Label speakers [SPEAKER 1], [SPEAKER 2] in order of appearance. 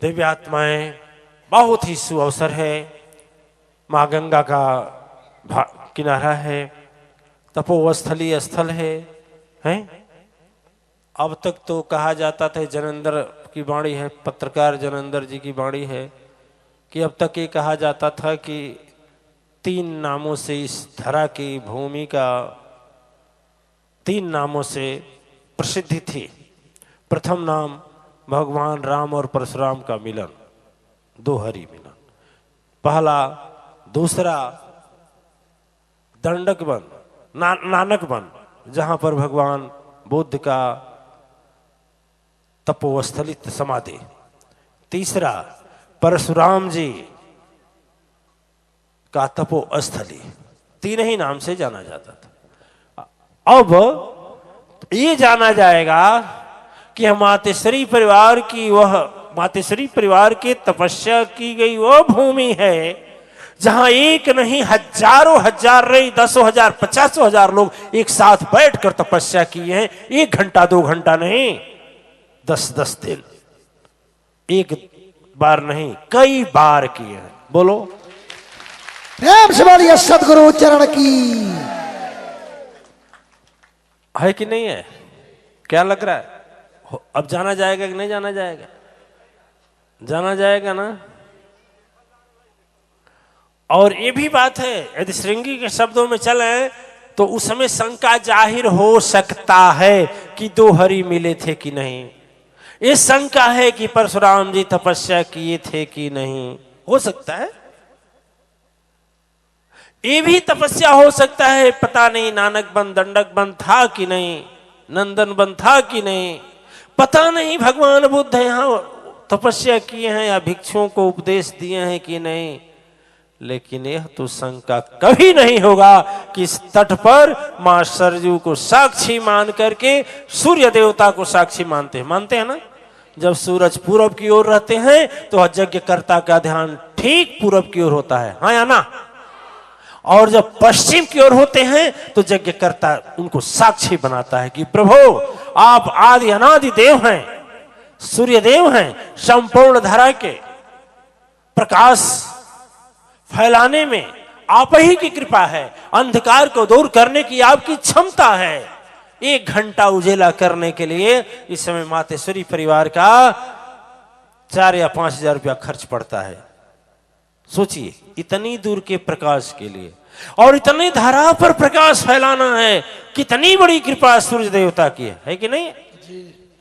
[SPEAKER 1] दिव्य आत्माएं, बहुत ही सुअवसर है। माँ गंगा का किनारा है, तपोस्थली स्थल है, हैं? अब तक तो कहा जाता था, जनेंद्र की वाणी है, पत्रकार जनेंद्र जी की वाणी है कि अब तक ये कहा जाता था कि 3 नामों से इस धरा की भूमि का 3 नामों से प्रसिद्धि थी। प्रथम नाम भगवान राम और परशुराम का मिलन, 2 हरि मिलन पहला। दूसरा दंडक वन, नानक वन, जहां पर भगवान बुद्ध का तपोस्थली समाधि। तीसरा परशुराम जी का तपोस्थली। 3 ही नाम से जाना जाता था। अब ये जाना जाएगा कि मातेश्वरी परिवार की मातेश्वरी परिवार के तपस्या की गई वो भूमि है जहां एक नहीं हजारों हजार नहीं 10,000 50,000 लोग एक साथ बैठकर तपस्या किए हैं। 1 घंटा 2 घंटा नहीं, 10-10 दिन, एक बार नहीं कई बार किए हैं। बोलो
[SPEAKER 2] प्रेम से बोलिए सदगुरु चरण की।
[SPEAKER 1] है कि नहीं है? क्या लग रहा है? अब जाना जाएगा कि नहीं जाना जाएगा? जाना जाएगा ना। और ये भी बात है, यदि श्रृंगी के शब्दों में चले तो उस समय शंका जाहिर हो सकता है कि 2 हरि मिले थे कि नहीं। ये शंका है कि परशुराम जी तपस्या किए थे कि नहीं, हो सकता है। ये भी तपस्या हो सकता है, पता नहीं नानक वन दंडक वन था कि नहीं, नंदन वन था कि नहीं, पता नहीं भगवान बुद्ध यहाँ तपस्या किए हैं या भिक्षुओं को उपदेश दिए हैं कि नहीं। लेकिन यह तो शंका कभी नहीं होगा कि इस तट पर मां सरजू को साक्षी मान करके सूर्य देवता को साक्षी मानते हैं ना। जब सूरज पूरब की ओर रहते हैं तो यज्ञकर्ता का ध्यान ठीक पूरब की ओर होता है, हाँ या ना। और जब पश्चिम की ओर होते हैं तो यज्ञकर्ता उनको साक्षी बनाता है कि प्रभु आप आदि अनादि देव हैं, सूर्य देव हैं, संपूर्ण धरा के प्रकाश फैलाने में आप ही की कृपा है, अंधकार को दूर करने की आपकी क्षमता है। 1 घंटा उजेला करने के लिए इस समय मातेश्वरी परिवार का 4 या 5 हजार रुपया खर्च पड़ता है। सोचिए, इतनी दूर के प्रकाश के लिए और इतनी धारा पर प्रकाश फैलाना है, कितनी बड़ी कृपा सूर्य देवता की है कि नहीं?